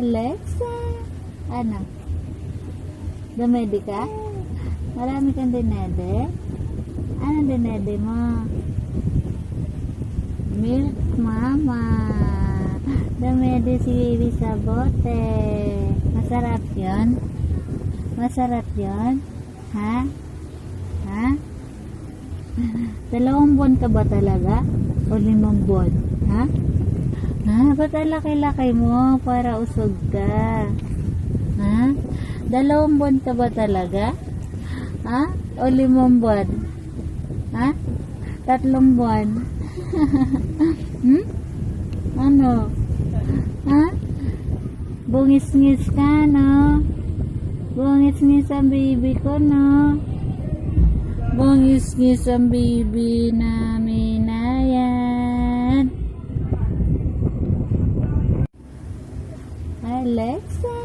Alexa, ano? Dumedi ka? Marami kang dinede? Ano dinede mo? Milk mama. Dumedi si baby sa bote. Masarap yun? Masarap yun? Ha? Ha? 2 buwan ka ba talaga? O 5 buwan? Ha? Ha? Ba't ang laki-laki mo para usog ka? Ha? 2 buwan ka ba talaga? Ha? O 5 buwan? Ha? 3 buwan? Hmm? Ano? Ha? Bungis-ngis ka, no? Bungis-ngis ang baby ko, no? Bungis-ngis ang baby namin na yan. Alexa,